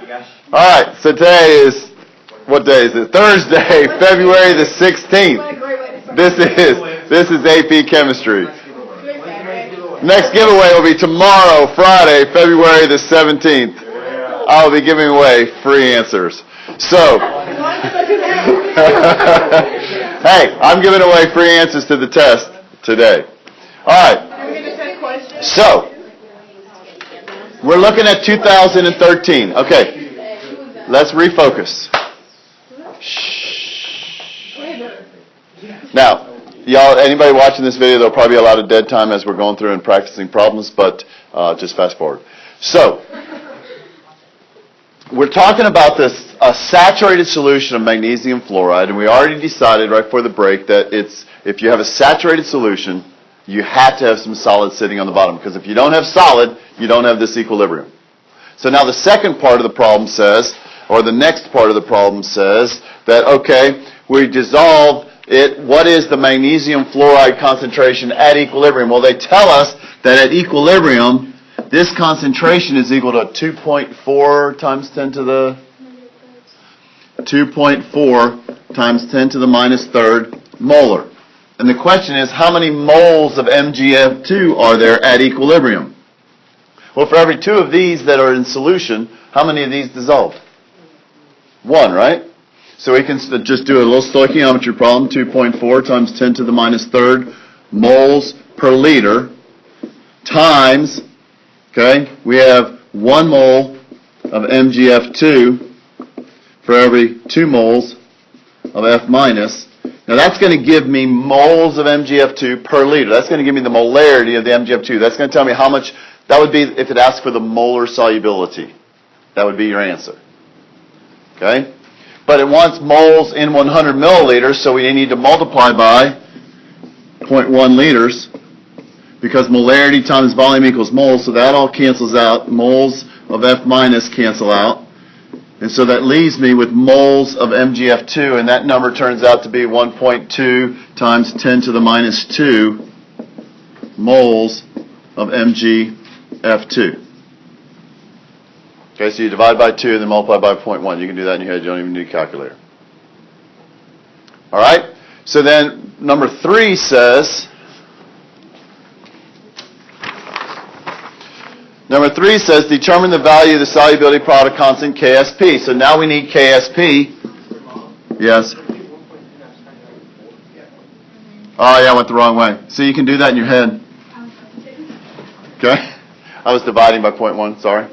All right, so today is, what day is it? Thursday, February the 16th. This is AP Chemistry. Next giveaway will be tomorrow, Friday, February the 17th. I'll be giving away free answers. So, hey, I'm giving away free answers to the test today. All right. So, we're looking at 2013. Okay, let's refocus. Shh. Now, y'all, anybody watching this video, there'll probably be a lot of dead time as we're going through and practicing problems, but just fast forward. So, we're talking about this, a saturated solution of magnesium fluoride, and we already decided right before the break that if you have a saturated solution, you have to have some solid sitting on the bottom, because if you don't have solid, you don't have this equilibrium. So now the second part of the problem says, or the next part of the problem says, that, okay, we dissolve it. What is the magnesium fluoride concentration at equilibrium? Well, they tell us that at equilibrium, this concentration is equal to 2.4 times 10 to the 2.4 times 10 to the minus third molar. And the question is, how many moles of MgF2 are there at equilibrium? Well, for every two of these that are in solution, how many of these dissolved? One, right? So we can just do a little stoichiometry problem, 2.4 times 10 to the minus third moles per liter times, okay, we have 1 mole of MgF2 for every 2 moles of F minus. Now that's going to give me moles of MgF2 per liter. That's going to give me the molarity of the MgF2. That's going to tell me how much, that would be if it asks for the molar solubility. That would be your answer. Okay? But it wants moles in 100 milliliters, so we need to multiply by 0.1 liters, because molarity times volume equals moles, so that all cancels out. Moles of F minus cancel out. And so that leaves me with moles of MgF2, and that number turns out to be 1.2 times 10 to the minus 2 moles of MgF2. Okay, so you divide by 2 and then multiply by 0.1. You can do that in your head. You don't even need a calculator. All right? So then number 3 says, determine the value of the solubility product constant Ksp. So now we need Ksp. Yes. Oh, yeah, I went the wrong way. So you can do that in your head. Okay? I was dividing by 0.1, sorry.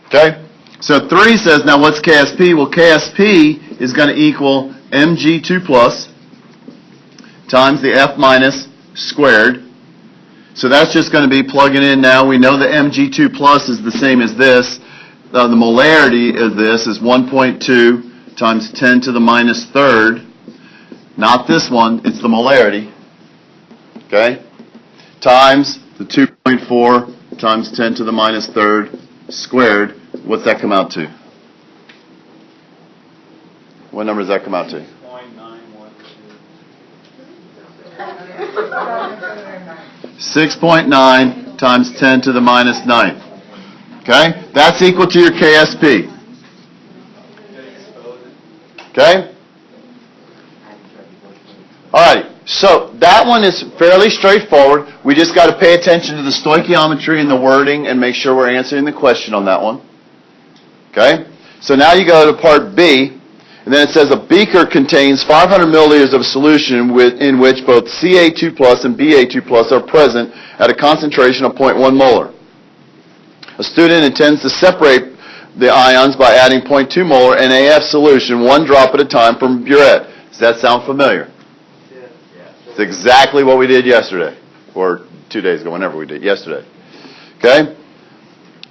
Okay? So 3 says, now what's Ksp? Well, Ksp is going to equal Mg2 plus times the F minus squared. So that's just going to be plugging in now. We know the Mg2 plus is the same as this. The molarity of this is 1.2 times 10 to the minus third. Not this one, it's the molarity. Okay? Times the 2.4 times 10 to the minus third squared. What's that come out to? What number does that come out to? 6.9 times 10 to the minus 9th. Okay? That's equal to your Ksp. Okay? Alright, so that one is fairly straightforward. We just got to pay attention to the stoichiometry and the wording and make sure we're answering the question on that one. Okay? So now you go to part B. And then it says a beaker contains 500 milliliters of solution in which both Ca2 plus and Ba2 plus are present at a concentration of 0.1 molar. A student intends to separate the ions by adding 0.2 molar NaF solution, 1 drop at a time from burette. Does that sound familiar? Yeah. It's exactly what we did yesterday, or 2 days ago, whenever we did yesterday. Okay?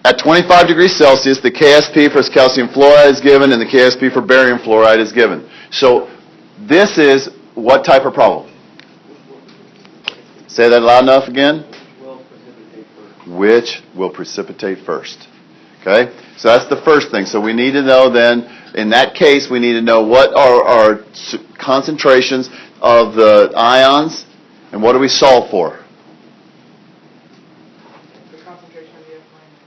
At 25 degrees Celsius, the Ksp for calcium fluoride is given, and the Ksp for barium fluoride is given. So this is what type of problem? Say that loud enough again. Which will precipitate first. Okay? So that's the first thing. So we need to know then, in that case, we need to know what are our concentrations of the ions, and what do we solve for?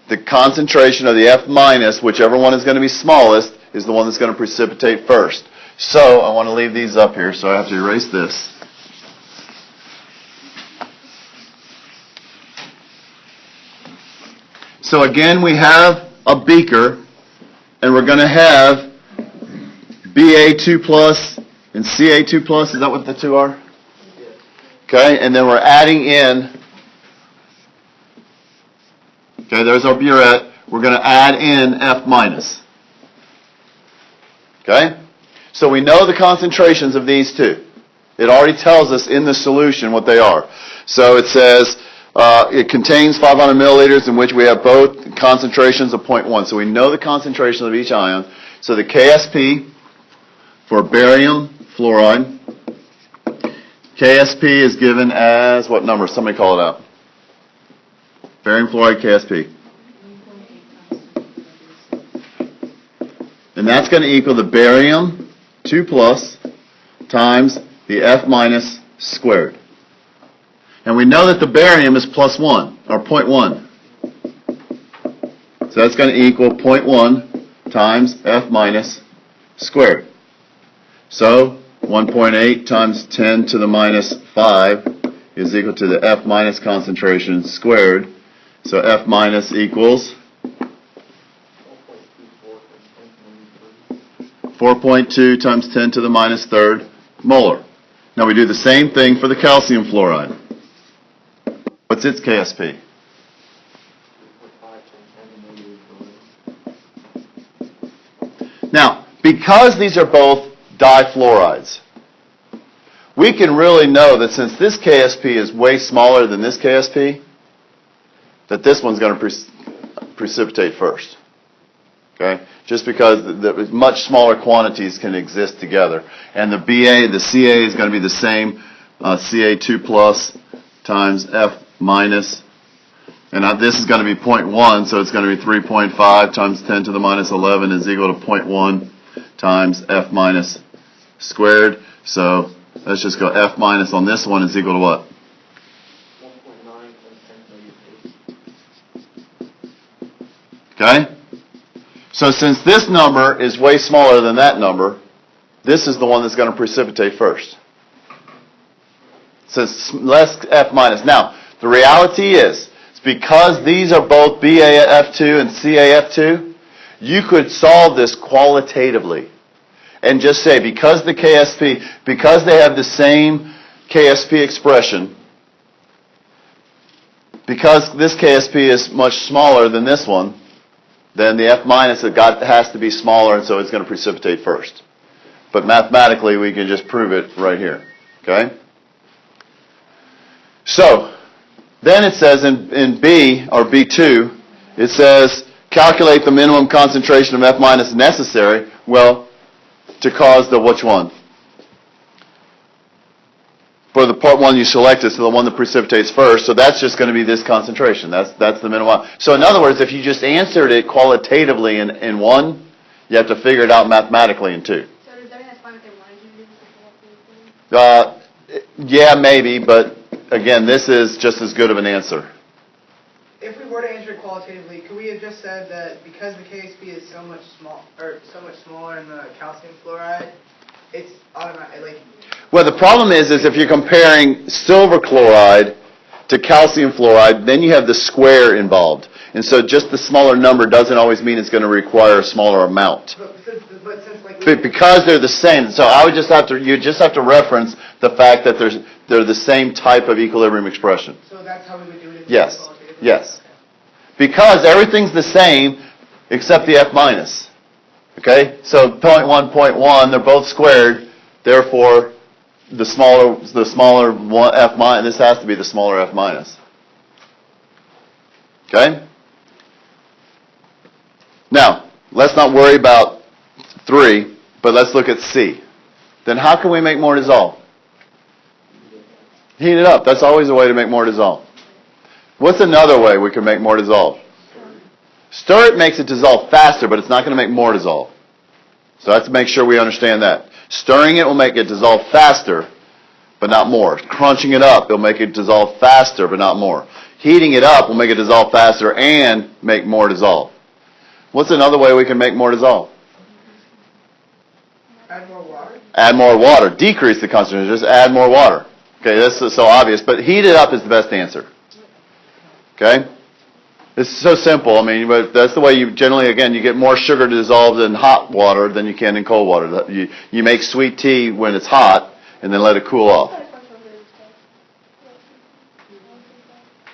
the concentration of the F minus, whichever one is going to be smallest, is the one that's going to precipitate first. So I want to leave these up here, so I have to erase this. So again, we have a beaker, and we're going to have Ba2 plus and Ca2 plus. Is that what the two are? Okay, and then we're adding in, okay, there's our burette. We're going to add in F minus. Okay? So we know the concentrations of these two. It already tells us in the solution what they are. So it says it contains 500 milliliters in which we have both concentrations of 0.1. So we know the concentration of each ion. So the Ksp for barium fluoride, Ksp is given as what number? Somebody call it out. Barium fluoride Ksp. And that's going to equal the barium 2 plus times the F minus squared. And we know that the barium is plus 1, or 0.1. So that's going to equal 0.1 times F minus squared. So 1.8 times 10 to the minus 5 is equal to the F minus concentration squared. So F minus equals 4.2 times 10 to the minus third molar. Now we do the same thing for the calcium fluoride. What's its Ksp? Now, because these are both difluorides, we can really know that since this Ksp is way smaller than this Ksp, that this one's going to precipitate first. Okay? Just because the much smaller quantities can exist together. And the Ba, the Ca is going to be the same, Ca2 plus times F minus. And this is going to be 0.1, so it's going to be 3.5 times 10 to the minus 11 is equal to 0.1 times F minus squared. So let's just go F minus on this one is equal to what? 1.9 times 10 to the 8. Okay? So since this number is way smaller than that number, this is the one that's going to precipitate first. Since less F minus. Now, the reality is, it's because these are both BaF2 and CaF2, you could solve this qualitatively and just say because the Ksp, because they have the same Ksp expression, because this Ksp is much smaller than this one, then the F minus has to be smaller, and so it's going to precipitate first. But mathematically, we can just prove it right here. Okay? So, then it says in B, or B2, it says, calculate the minimum concentration of F minus necessary, well, to cause the which one? For the part one you selected, so the one that precipitates first, so that's just going to be this concentration. That's the minimum. So in other words, if you just answered it qualitatively in one, you have to figure it out mathematically in two. So does that mean that's fine if they wanted to do this? Yeah, maybe, but again, this is just as good of an answer. If we were to answer it qualitatively, could we have just said that because the Ksp is so much smaller in the calcium fluoride, it's automatic, Well, the problem is if you're comparing silver chloride to calcium fluoride, then you have the square involved. And so just the smaller number doesn't always mean it's going to require a smaller amount. Because they're the same. So you just have to reference the fact that they're the same type of equilibrium expression. So that's how we would do it? Yes. Yes. Because everything's the same except the F minus. Okay? So 0.1, 0.1, they're both squared. Therefore, the smaller one, F minus, this has to be the smaller F minus. Okay? Now, let's not worry about 3, but let's look at C. Then how can we make more dissolve? Heat it up. That's always a way to make more dissolve. What's another way we can make more dissolve? Stir it makes it dissolve faster, but it's not going to make more dissolve. So let's make sure we understand that. Stirring it will make it dissolve faster, but not more. Crunching it up, it'll make it dissolve faster, but not more. Heating it up will make it dissolve faster and make more dissolve. What's another way we can make more dissolve? Add more water? Add more water. Decrease the concentration. Just add more water. Okay, this is so obvious, but heat it up is the best answer. Okay? It's so simple. I mean, but that's the way you generally, again, you get more sugar dissolved in hot water than you can in cold water. You make sweet tea when it's hot and then let it cool off.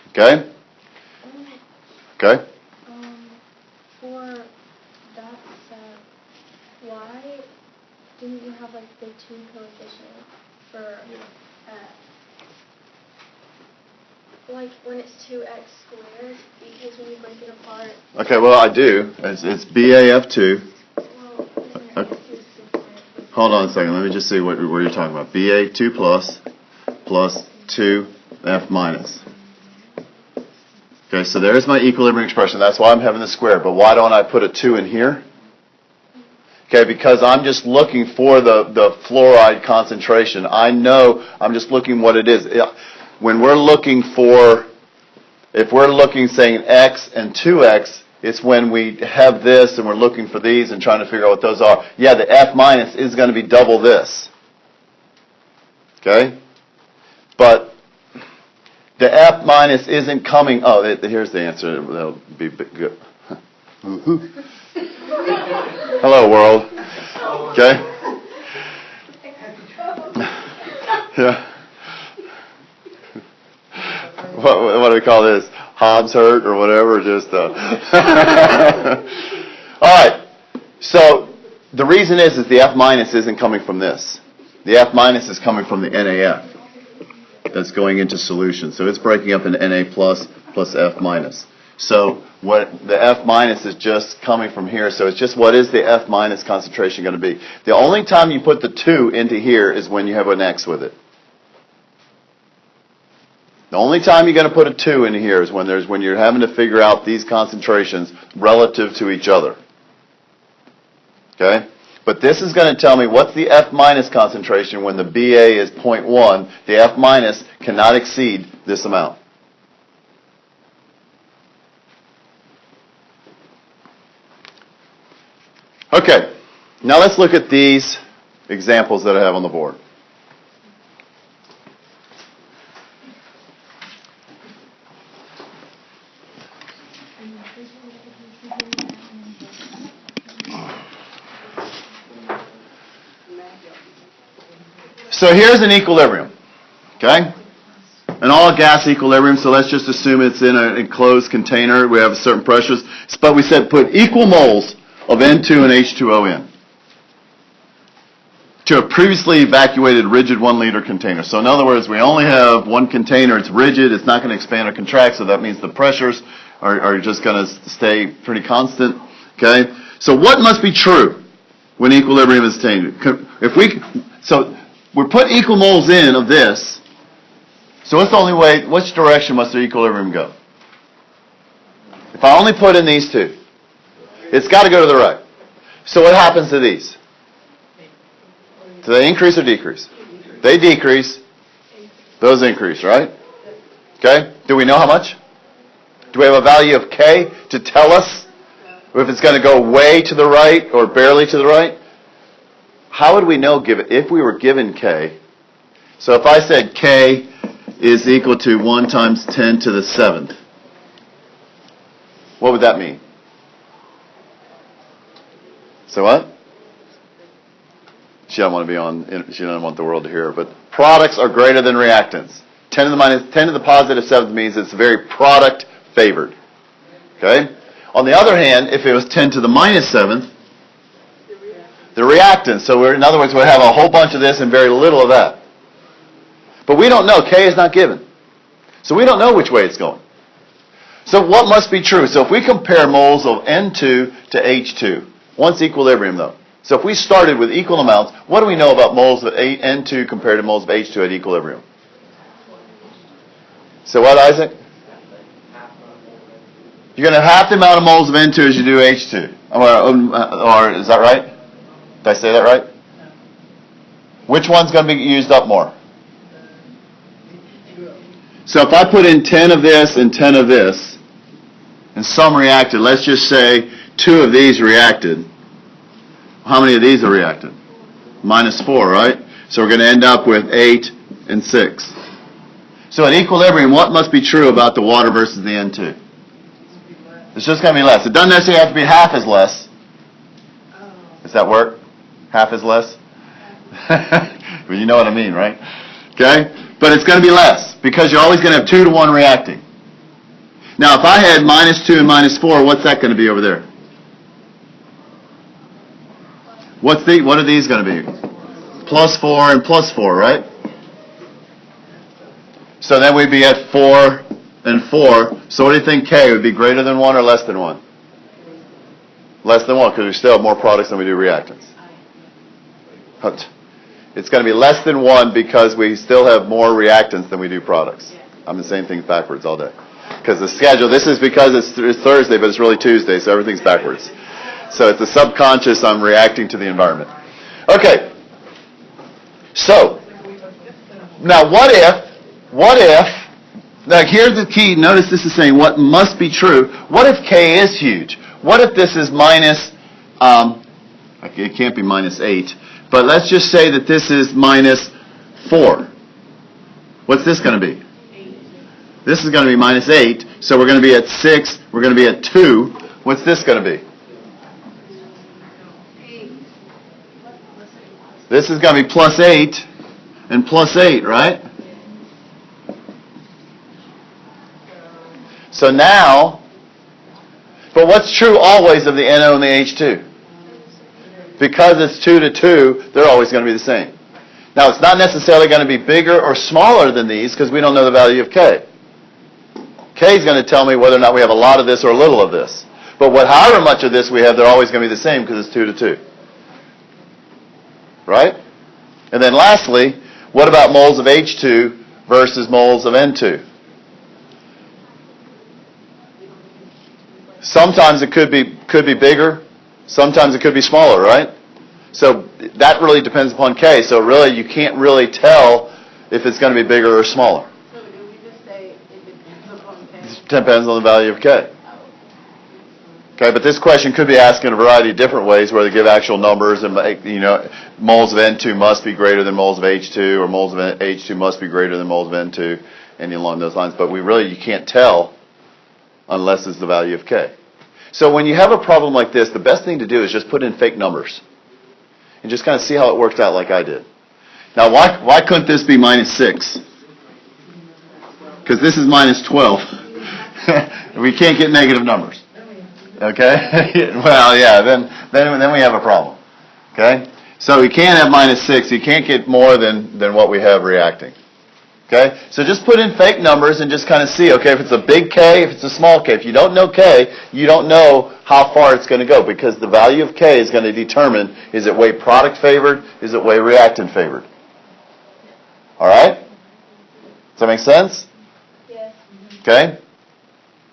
Okay? Okay? For that set, why didn't you have like the 2 coefficient for like when it's 2x squared? Because when you break it apart. Okay, well I do. It's BAF2. Well, Hold on a second. Let me just see what you're talking about. BA2 plus 2F minus. Okay, so there's my equilibrium expression. That's why I'm having the square. But why don't I put a 2 in here? Okay, because I'm just looking for the fluoride concentration. I know I'm just looking what it is. When we're looking for, if we're looking saying X and 2X, it's when we have this and we're looking for these and trying to figure out what those are. Yeah, the F minus is going to be double this. Okay? But the F minus isn't coming, here's the answer. That'll be good. Hello, world. Okay? Yeah. What do we call this? Hobbs hurt or whatever? Just all right. So the reason is the F minus isn't coming from this. The F minus is coming from the NaF that's going into solution. So it's breaking up into Na plus F minus. So what the F minus is just coming from here. So it's just what is the F minus concentration going to be? The only time you put the 2 into here is when you have an X with it. The only time you're going to put a 2 in here is when you're having to figure out these concentrations relative to each other. Okay? But this is going to tell me what's the F minus concentration when the BA is 0.1. The F minus cannot exceed this amount. Okay. Now let's look at these examples that I have on the board. So here's an equilibrium, okay? An all-gas equilibrium, so let's just assume it's in an enclosed container. We have certain pressures. But we said put equal moles of N2 and H2O in to a previously evacuated rigid 1-liter container. So in other words, we only have one container. It's rigid. It's not going to expand or contract, so that means the pressures are just going to stay pretty constant, okay? So what must be true when equilibrium is attained? We put equal moles in of this. So what's the only way, which direction must the equilibrium go? If I only put in these 2, it's got to go to the right. So what happens to these? Do they increase or decrease? They decrease. Those increase, right? Okay? Do we know how much? Do we have a value of K to tell us if it's going to go way to the right or barely to the right? How would we know if we were given K? So if I said K is equal to 1 times 10 to the 7th, what would that mean? So what? She doesn't want the world to hear her, but products are greater than reactants. 10 to the positive 7th means it's very product favored. Okay? On the other hand, if it was 10 to the minus 7th, the reactants. So in other words, we'll have a whole bunch of this and very little of that. But we don't know. K is not given. So we don't know which way it's going. So what must be true? So if we compare moles of N2 to H2, once equilibrium though. So if we started with equal amounts, what do we know about moles of N2 compared to moles of H2 at equilibrium? So what, Isaac? You're going to have half the amount of moles of N2 as you do H2. Or is that right? Did I say that right? Which one's going to be used up more? So if I put in 10 of this and 10 of this, and some reacted, let's just say 2 of these reacted. How many of these are reacted? -4, right? So we're going to end up with 8 and 6. So at equilibrium, what must be true about the water versus the N2? It's just going to be less. It doesn't necessarily have to be half as less. Does that work? Half as less? Well, you know what I mean, right? Okay? But it's going to be less because you're always going to have 2 to 1 reacting. Now, if I had -2 and -4, what's that going to be over there? What are these going to be? +4 and +4, right? So then we'd be at 4 and 4. So what do you think K would be, greater than 1 or less than 1? Less than 1, because we still have more products than we do reactants. It's going to be less than 1 because we still have more reactants than we do products. I'm the same thing backwards all day. Because the schedule, this is because it's Thursday, but it's really Tuesday, so everything's backwards. So it's the subconscious, I'm reacting to the environment. Okay. So, now what if, now here's the key, notice this is saying what must be true. What if K is huge? What if this is minus, it can't be -8, but let's just say that this is -4. What's this going to be? This is going to be -8, so we're going to be at 6, we're going to be at 2. What's this going to be? This is going to be +8 and +8, right? So now, but what's true always of the NO and the H2? Because it's 2 to 2, they're always going to be the same. Now, it's not necessarily going to be bigger or smaller than these because we don't know the value of K. K is going to tell me whether or not we have a lot of this or a little of this. But however much of this we have, they're always going to be the same because it's 2 to 2. Right? And then lastly, what about moles of H2 versus moles of N2? Sometimes it could be bigger, sometimes it could be smaller, right? So that really depends upon K. So really you can't really tell if it's going to be bigger or smaller. So do we just say it depends upon K? It depends on the value of K. Okay, but this question could be asked in a variety of different ways where they give actual numbers and, moles of N2 must be greater than moles of H2 or moles of H2 must be greater than moles of N2, and along those lines. But you can't tell unless it's the value of K. So when you have a problem like this, the best thing to do is just put in fake numbers and just kind of see how it works out like I did. Now, why couldn't this be -6? Because this is -12. We can't get negative numbers. Okay? Well, yeah, then we have a problem. Okay? So we can't have -6. You can't get more than what we have reacting. Okay? So just put in fake numbers and just kind of see, okay, if it's a big K, if it's a small K. If you don't know K, you don't know how far it's going to go because the value of K is going to determine, is it way product favored, is it way reactant favored? All right? Does that make sense? Yes. Okay?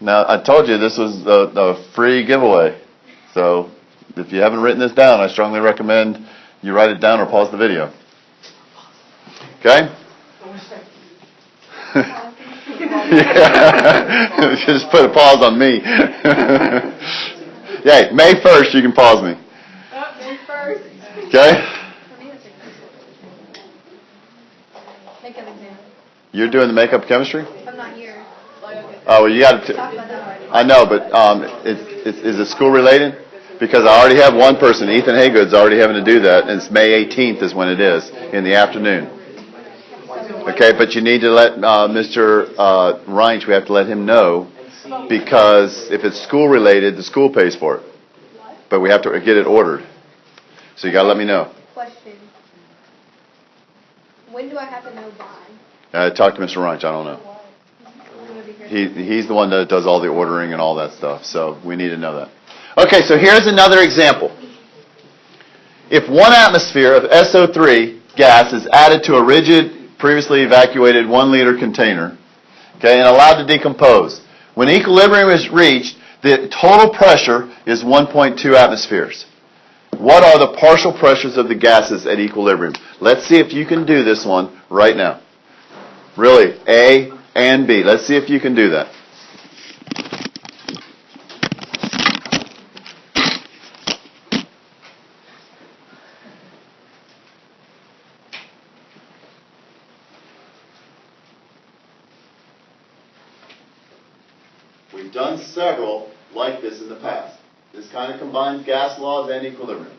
Now, I told you this was a free giveaway. So if you haven't written this down, I strongly recommend you write it down or pause the video. Okay? Yeah. Just put a pause on me. Yeah, May 1st you can pause me. May 1st. Okay? Makeup exam. You're doing the makeup chemistry? I'm not here. Oh, well, you got to. Talk about that already. I know, but is it school related? Because I already have one person, Ethan Haygood's already having to do that, and it's May 18th is when it is, in the afternoon. Okay, but you need to let Mr. Reinsch, we have to let him know, because if it's school related, the school pays for it. But we have to get it ordered. So you got to let me know. Question. When do I have to know by? Talk to Mr. Reinsch, I don't know. He's the one that does all the ordering and all that stuff, so we need to know that. Okay, so here's another example. If 1 atmosphere of SO3 gas is added to a rigid, previously evacuated 1 liter container, okay, and allowed to decompose, when equilibrium is reached, the total pressure is 1.2 atmospheres. What are the partial pressures of the gases at equilibrium? Let's see if you can do this one right now. Really, A, and B. Let's see if you can do that. We've done several like this in the past. This kind of combines gas laws and equilibrium.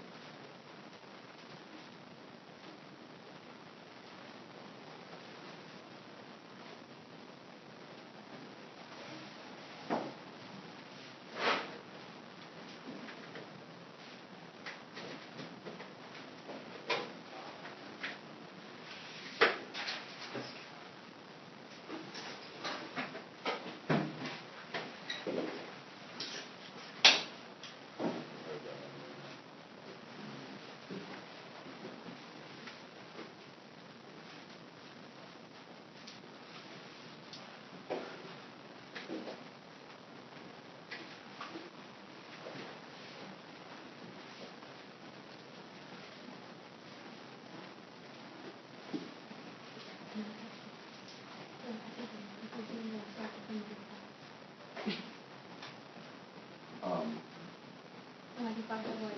Like if I have like,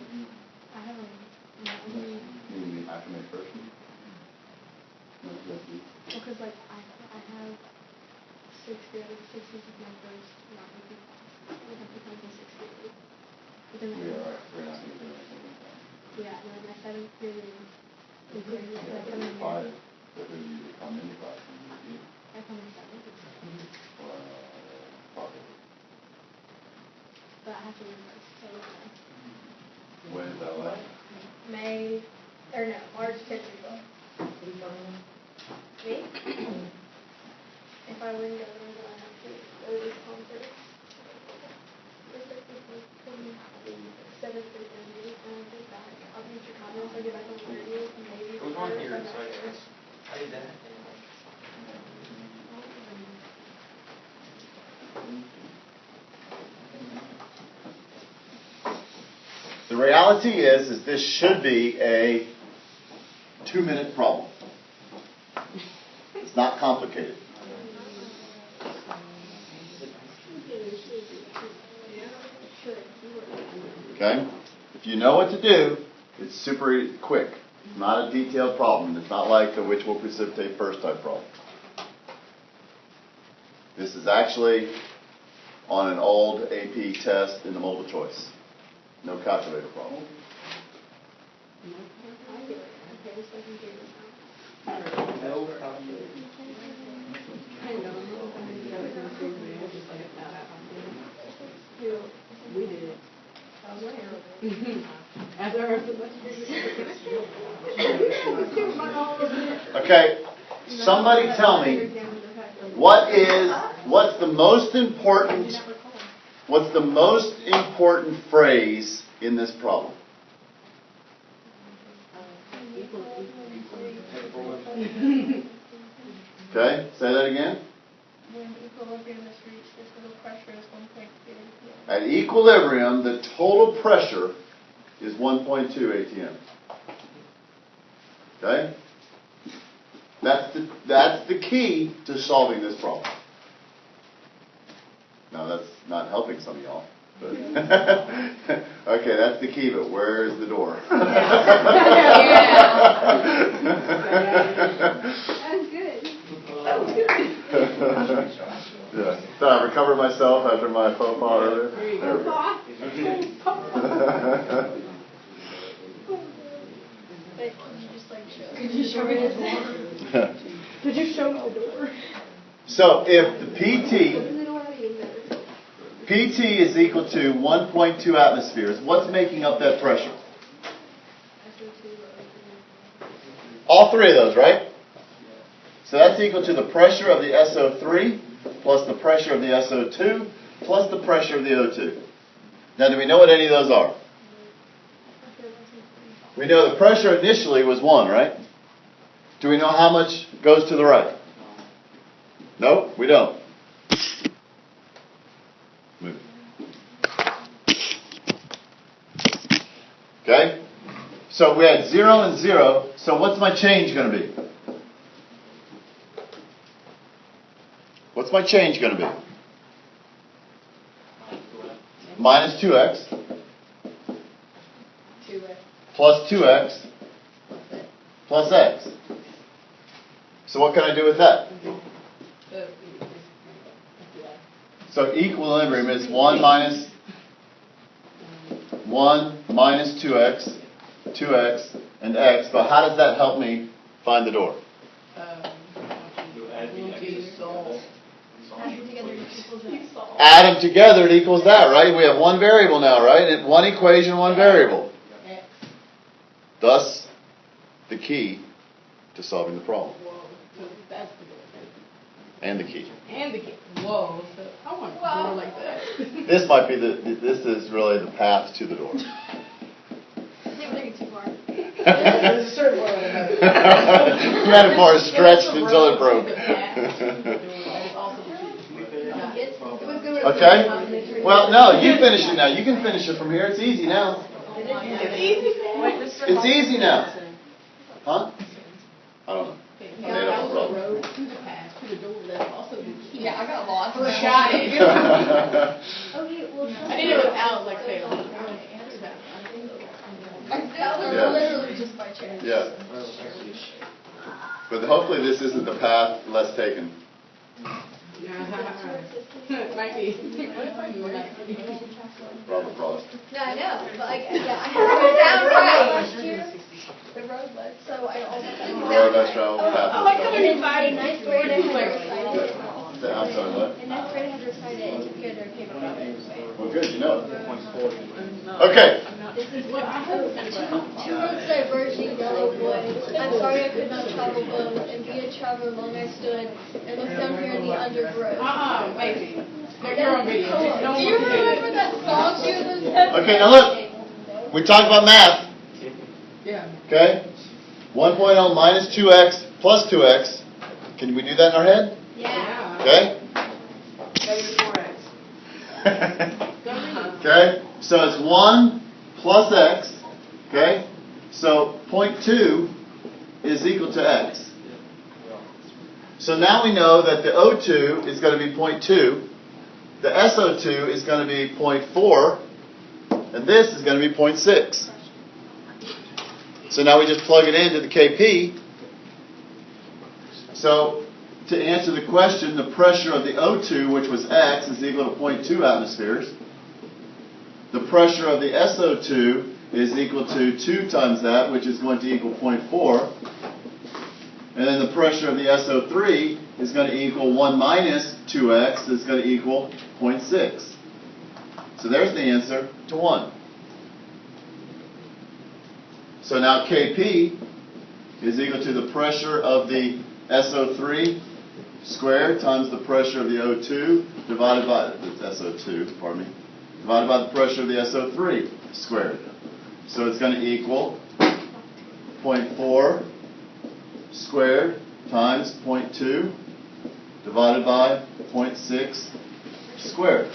I have a, You mean acclimate first? because like I have 6 grade, 6 is my first non-AP class. I have to come in 6th grade. But then We're not going to do anything. yeah, and then my 7th period is like I come in Five, here. but then you come in the class and you I come in 7th. But I have to leave first, so when is that last? May, or no, March 10th through 12th. Me? If I win the other one, then I have to go to this conference. It's like the 7th through 30th, and I think that I'll be in Chicago, so I'll get back on the 30th, and maybe. It was on here, so I did that. The reality is this should be a 2-minute problem. It's not complicated. Okay? If you know what to do, it's super quick. It's not a detailed problem. It's not like a which will precipitate first type problem. This is actually on an old AP test in the multiple choice. No calculator problem. We did it. As our Okay, somebody tell me what's the most important phrase in this problem? Okay, say that again. When equilibrium is reached, the total pressure is 1.2 atm. At equilibrium, the total pressure is 1.2 atm. Okay? That's the key to solving this problem. Now, that's not helping some of y'all. But okay, that's the key, but where is the door? That's good. Yeah. Did I recover myself after my faux pas earlier? There we go. But can you just like show? Could you show me the door? Could you show me the door? So if the PT Open the door and better. PT is equal to 1.2 atmospheres, what's making up that pressure? All three of those, right? So that's equal to the pressure of the SO3 plus the pressure of the SO2 plus the pressure of the O2. Now, do we know what any of those are? We know the pressure initially was 1, right? Do we know how much goes to the right? No, we don't. Move. Okay? So we had 0 and 0. So what's my change going to be? What's my change going to be? Minus 2x 2x plus 2x plus x. So what can I do with that? So equilibrium is 1 minus 2x, 2x, and x. But how does that help me find the door? Add them together, it equals that, right? We have one variable now, right? And one equation, one variable. Thus, the key to solving the problem. And the key. And the kid. Whoa, so I want a door like that. This might be this is really the path to the door. I think we're taking too far. There's a certain way to know. Metaphor is stretched until it broke. Okay? Well, no, you finish it now. You can finish it from here. It's easy now. It's easy now. Huh? I don't know. I made up a problem. Yeah, I got lost. For the Got it. Okay, well, I did it without like saying. that was Yeah. literally just by chance. Yeah. But hopefully this isn't the path less taken. Might be. What if I knew that? Robert Frost. No, I know, but I had it down right last year. The road led, so I almost. Road less traveled, path I like how less they're traveled. In ninth grade, I had to recite it. I'm sorry, what? In ninth grade, I had to recite it and took care of their paper about it. Well, good, you know it. Okay. This is what two roads diverging yellow wood. I'm sorry I could not travel both, and be a traveler long I stood, and looked down here in the undergrowth. Maybe. You're on video. Do you remember that song she was in? Okay, now look. We talked about math. Yeah. Okay? 1.0 minus 2x plus 2x. Can we do that in our head? Yeah. Okay? Okay? So it's 1 plus x. Okay? So 0.2 is equal to x. So now we know that the O2 is going to be 0.2. The SO2 is going to be 0.4. And this is going to be 0.6. So now we just plug it into the Kp. So to answer the question, the pressure of the O2, which was x, is equal to 0.2 atmospheres. The pressure of the SO2 is equal to 2 times that, which is going to equal 0.4. And then the pressure of the SO3 is going to equal 1 minus 2x, is going to equal 0.6. So there's the answer to 1. So now Kp is equal to the pressure of the SO3 squared times the pressure of the O2 divided by the SO2, pardon me, divided by the pressure of the SO3 squared. So it's going to equal 0.4 squared times 0.2 divided by 0.6 squared.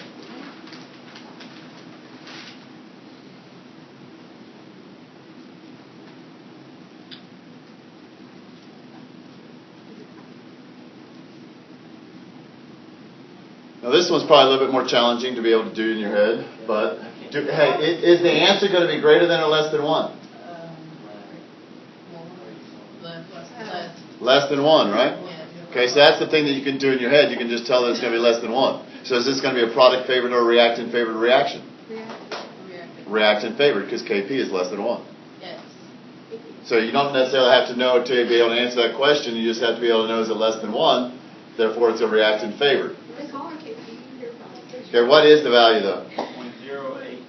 Now this one's probably a little bit more challenging to be able to do in your head, but hey, is the answer going to be greater than or less than 1? Less than 1, right? Okay, so that's the thing that you can do in your head. You can just tell that it's going to be less than 1. So is this going to be a product favored or a reactant favored reaction? Reactant favored, because Kp is less than 1. Yes. So you don't necessarily have to know to be able to answer that question. You just have to be able to know is it less than 1. Therefore, it's a reactant favored. Okay, what is the value though? 0.08.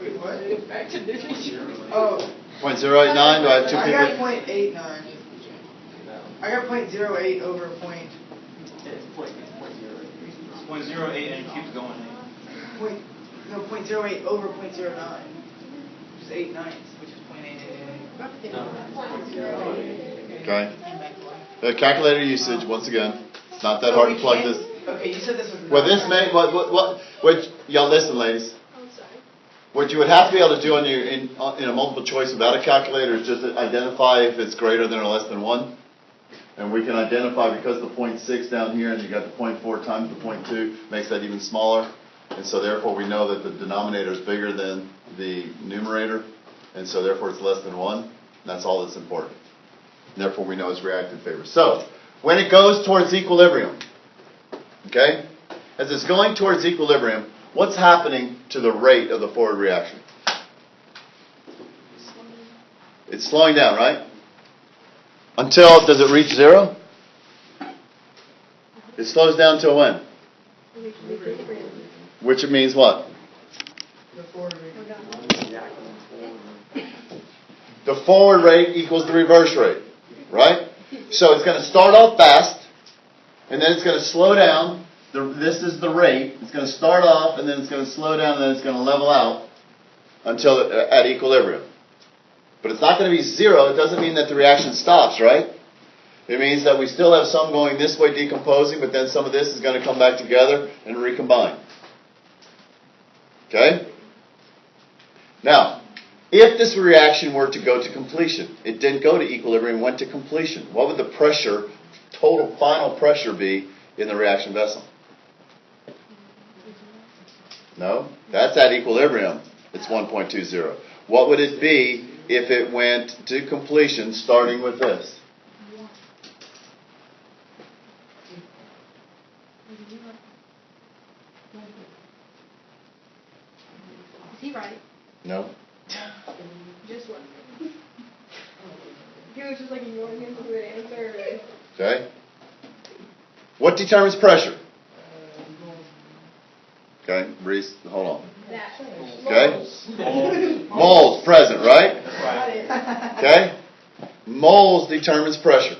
Wait, what? Oh. 0.089? Do I have two I got people? 0.89. I got 0.08 over point. It's 0.08. It's 0.08 and it keeps going. Point, no, 0.08 over 0.09. Which is 8 ninths, which is 0.88. Okay. The calculator usage, once again. It's not that hard to plug this. Okay, you said this was. Well, this may, what, y'all listen, ladies. I'm sorry. What you would have to be able to do on your, in a multiple choice without a calculator is just identify if it's greater than or less than 1. And we can identify, because the 0.6 down here and you got the 0.4 times the 0.2 makes that even smaller. And so therefore we know that the denominator is bigger than the numerator. And so therefore it's less than 1. That's all that's important. And therefore we know it's reactant favor. So when it goes towards equilibrium, okay, as it's going towards equilibrium, what's happening to the rate of the forward reaction? It's slowing down, right? Until, does it reach 0? It slows down till when? Which it means what? The forward rate equals the reverse rate, right? So it's going to start off fast, and then it's going to slow down. This is the rate. It's going to start off, and then it's going to slow down, and then it's going to level out until at equilibrium. But it's not going to be 0. It doesn't mean that the reaction stops, right? It means that we still have some going this way decomposing, but then some of this is going to come back together and recombine. Okay? Now, if this reaction were to go to completion, it didn't go to equilibrium, went to completion, what would the pressure, total final pressure be in the reaction vessel? No? That's at equilibrium. It's 1.20. What would it be if it went to completion starting with this? Is he right? No? Just one. He was just like ignoring him to do an answer. Okay? What determines pressure? Okay, Reese, hold on. That. Okay? Moles present, right? Okay? Moles determines pressure.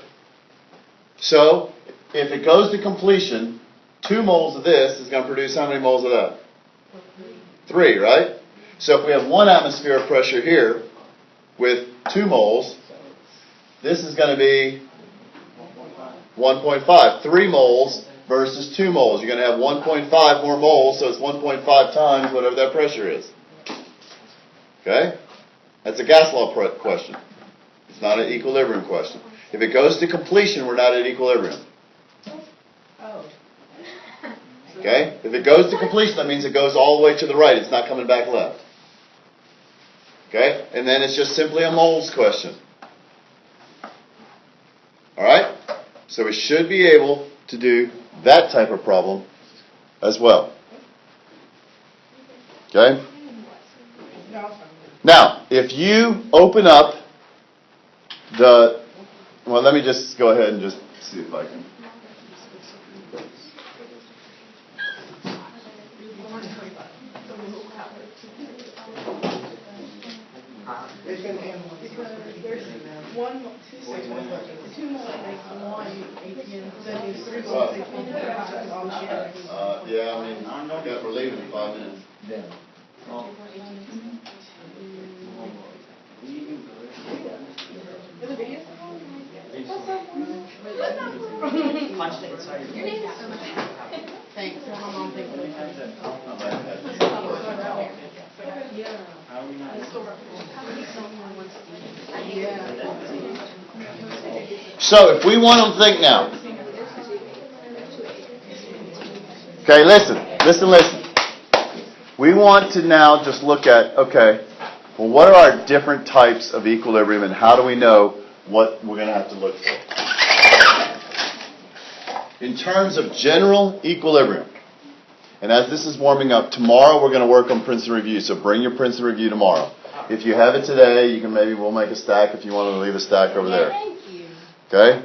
So, if it goes to completion, 2 moles of this is going to produce how many moles of that? 3, right? So if we have 1 atmosphere of pressure here with 2 moles, this is going to be 1.5. 3 moles versus 2 moles. You're going to have 1.5 more moles, so it's 1.5 times whatever that pressure is. Okay? That's a gas law question. It's not an equilibrium question. If it goes to completion, we're not at equilibrium. Okay? If it goes to completion, that means it goes all the way to the right. It's not coming back left. Okay? And then it's just simply a moles question. Alright? So we should be able to do that type of problem as well. Okay? Now, if you open up the... Well, let me just go ahead and just see if I can... There's 1, 2 moles makes 1 ATM, so that means 3 moles makes 1.5. Yeah, I mean, we're leaving in 5 minutes. Thanks. My mom thinks we have it. So, if we want to think now. Okay, listen. We want to now just look at, okay, well, what are our different types of equilibrium and how do we know what we're going to have to look for? In terms of general equilibrium, and as this is warming up, tomorrow we're going to work on Princeton Review, so bring your Princeton Review tomorrow. If you have it today, you can we'll make a stack if you want to leave a stack over there. Okay?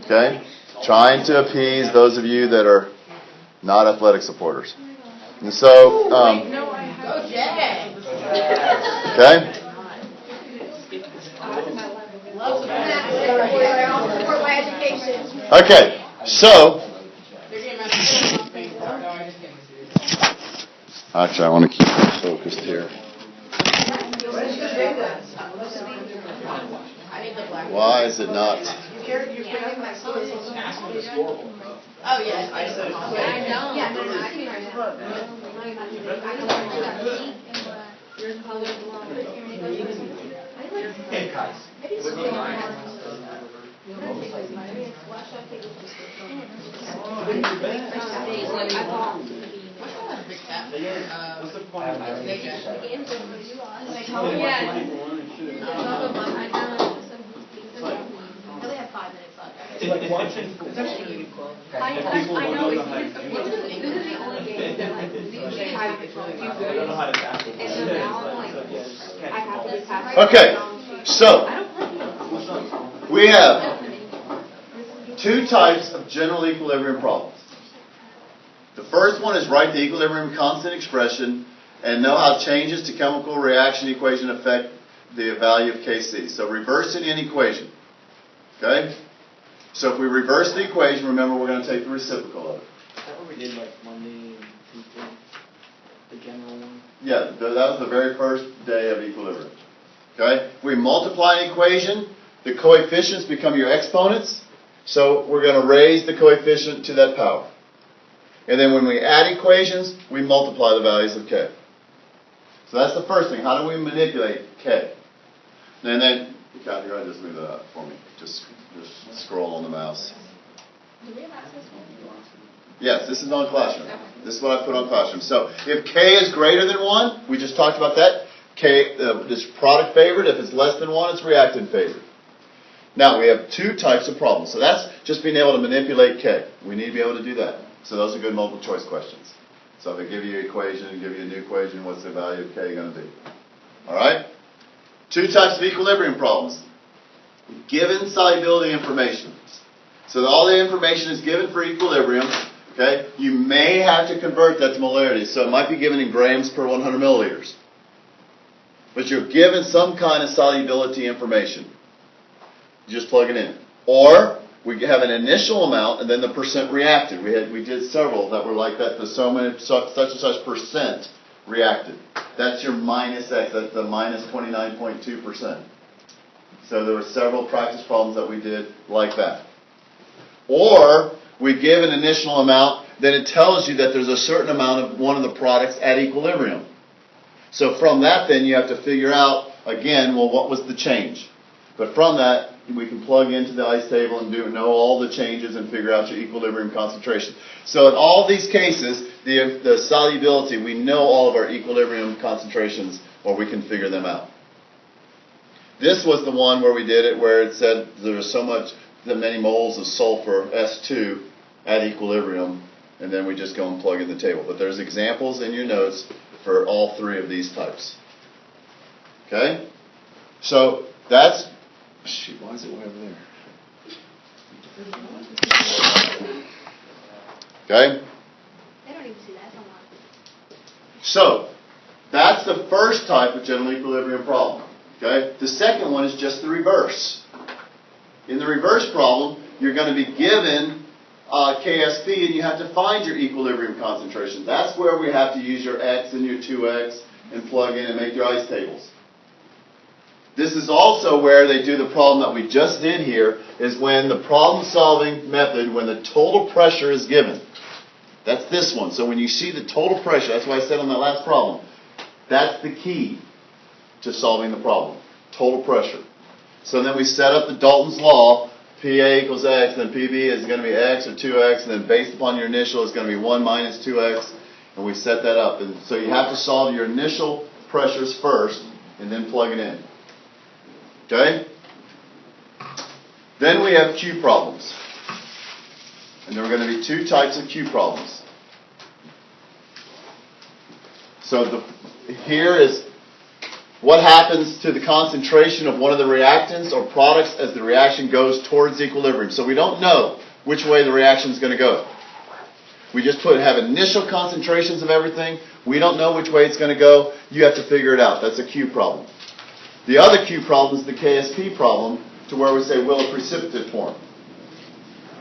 Okay? Trying to appease those of you that are not athletic supporters. And so, okay? Okay, so, actually I want to keep it focused here. Why is it not? Oh, yeah. Hey, guys. Like watching. I know, this is the only game that like, usually have it I don't know how to tackle. and so now I'm like, I have to pass. Okay, so we have two types of general equilibrium problems. The first one is write the equilibrium constant expression and know how changes to chemical reaction equation affect the value of Kc. So reversing an equation. Okay? So if we reverse the equation, remember we're going to take the reciprocal of it. Is that what we did like Monday and Tuesday? The general one? Yeah, that was the very first day of equilibrium. Okay? We multiply an equation, the coefficients become your exponents, so we're going to raise the coefficient to that power. And then when we add equations, we multiply the values of k. So that's the first thing. How do we manipulate k? And then, Kathy, go ahead and just move that up for me. Just scroll on the mouse. Do we have access to it? Yes, this is on Classroom. This is what I put on Classroom. So if k is greater than 1, we just talked about that. K is product favored. If it's less than 1, it's reactant favored. Now we have two types of problems. So that's just being able to manipulate k. We need to be able to do that. So those are good multiple choice questions. So if I give you an equation and give you a new equation, what's the value of k going to be? All right? Two types of equilibrium problems. Given solubility information. So all the information is given for equilibrium. Okay? You may have to convert that to molarity. So it might be given in grams per 100 milliliters. But you're given some kind of solubility information. You just plug it in. Or we have an initial amount and then the percent reacted. We did several that were like that. The so many such and such percent reacted. That's your minus x. That's the minus 29.2%. So there were several practice problems that we did like that. Or we give an initial amount, then it tells you that there's a certain amount of one of the products at equilibrium. So from that then you have to figure out, again, well, what was the change? But from that, we can plug into the ice table and know all the changes and figure out your equilibrium concentration. So in all these cases, the solubility, we know all of our equilibrium concentrations, or we can figure them out. This was the one where we did it, where it said there's that many moles of sulfur, S2, at equilibrium, and then we just go and plug in the table. But there's examples in your notes for all three of these types. Okay? So that's... Shoot, why is it way over there? Okay? They don't even see that online. So, that's the first type of general equilibrium problem. Okay? The second one is just the reverse. In the reverse problem, you're going to be given Ksp and you have to find your equilibrium concentration. That's where we have to use your x and your 2x and plug in and make your ice tables. This is also where they do the problem that we just did here, is when the problem-solving method, when the total pressure is given. That's this one. So when you see the total pressure, that's what I said on that last problem, that's the key to solving the problem. Total pressure. So then we set up the Dalton's law, PA equals X, then PB is going to be X or 2X, and then based upon your initial, it's going to be 1 minus 2X, and we set that up. And so you have to solve your initial pressures first, and then plug it in. Okay? Then we have Q problems. And there are going to be two types of Q problems. So here is what happens to the concentration of one of the reactants or products as the reaction goes towards equilibrium. So we don't know which way the reaction is going to go. We just have initial concentrations of everything. We don't know which way it's going to go. You have to figure it out. That's a Q problem. The other Q problem is the Ksp problem, to where we say, will a precipitate form?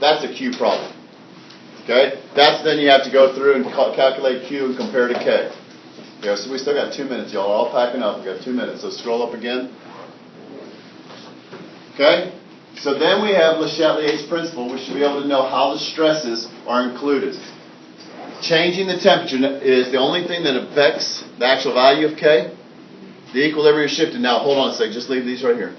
That's a Q problem. Okay? That's then you have to go through and calculate Q and compare to K. Okay, so we still got 2 minutes, y'all. We're all packing up. We've got 2 minutes. So scroll up again. Okay? So then we have Le Chatelier's principle. We should be able to know how the stresses are included. Changing the temperature is the only thing that affects the actual value of K. The equilibrium shifted. Now, hold on a second. Just leave these right here.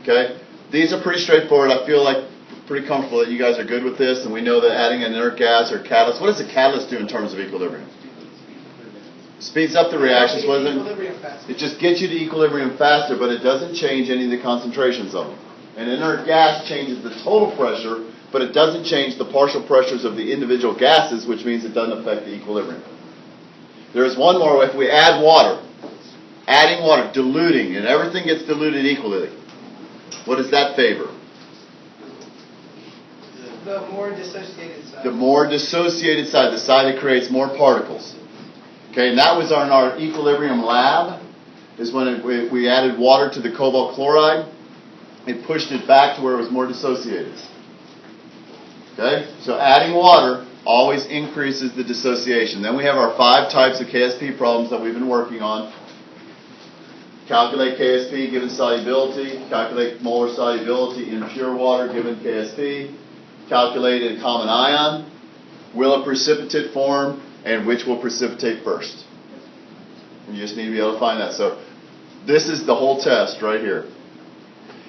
Okay? These are pretty straightforward. I feel like pretty comfortable that you guys are good with this, and we know that adding an inert gas or catalyst. What does a catalyst do in terms of equilibrium? Speeds up the reactions, what is it? Equilibrium faster. It just gets you to equilibrium faster, but it doesn't change any of the concentrations of them. An inert gas changes the total pressure, but it doesn't change the partial pressures of the individual gases, which means it doesn't affect the equilibrium. There's one more. If we add water, adding water, diluting, and everything gets diluted equally, what does that favor? The more dissociated side. The more dissociated side, the side that creates more particles. Okay, and that was in our equilibrium lab, is when we added water to the cobalt chloride. It pushed it back to where it was more dissociated. Okay, so adding water always increases the dissociation. Then we have our 5 types of Ksp problems that we've been working on. Calculate Ksp given solubility, calculate molar solubility in pure water given Ksp, calculate a common ion, will a precipitate form, and which will precipitate first. And you just need to be able to find that. So this is the whole test right here.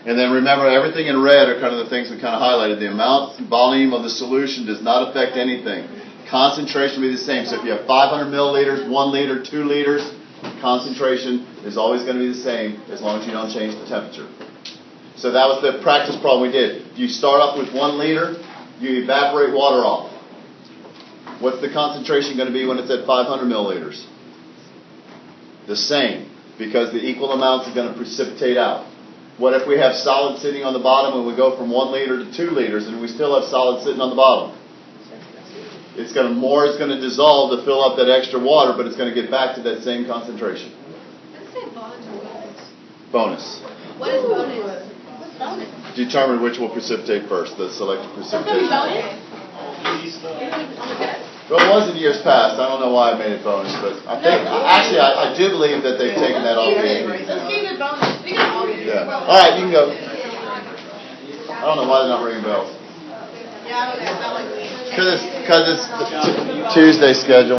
And then remember, everything in red are kind of the things we kind of highlighted. The amount, volume of the solution does not affect anything. Concentration will be the same. So if you have 500 milliliters, 1 liter, 2 liters, concentration is always going to be the same as long as you don't change the temperature. So that was the practice problem we did. You start off with 1 liter, you evaporate water off. What's the concentration going to be when it's at 500 milliliters? The same, because the equal amounts are going to precipitate out. What if we have solid sitting on the bottom and we go from 1 liter to 2 liters and we still have solid sitting on the bottom? It's going to dissolve to fill up that extra water, but it's going to get back to that same concentration. Let's say bonus or Bonus. bonus. What is bonus? What's bonus? Determine which will precipitate first, the selective precipitation. Bonus? Well, it was in years past. I don't know why I made it bonus, but I think, actually, I do believe that they've taken that off the Let's give it bonus. We can all get it. Yeah. All right, you can go. I don't know why they're not ringing bells. Yeah, I don't know. It's not like we. Because it's Tuesday schedule.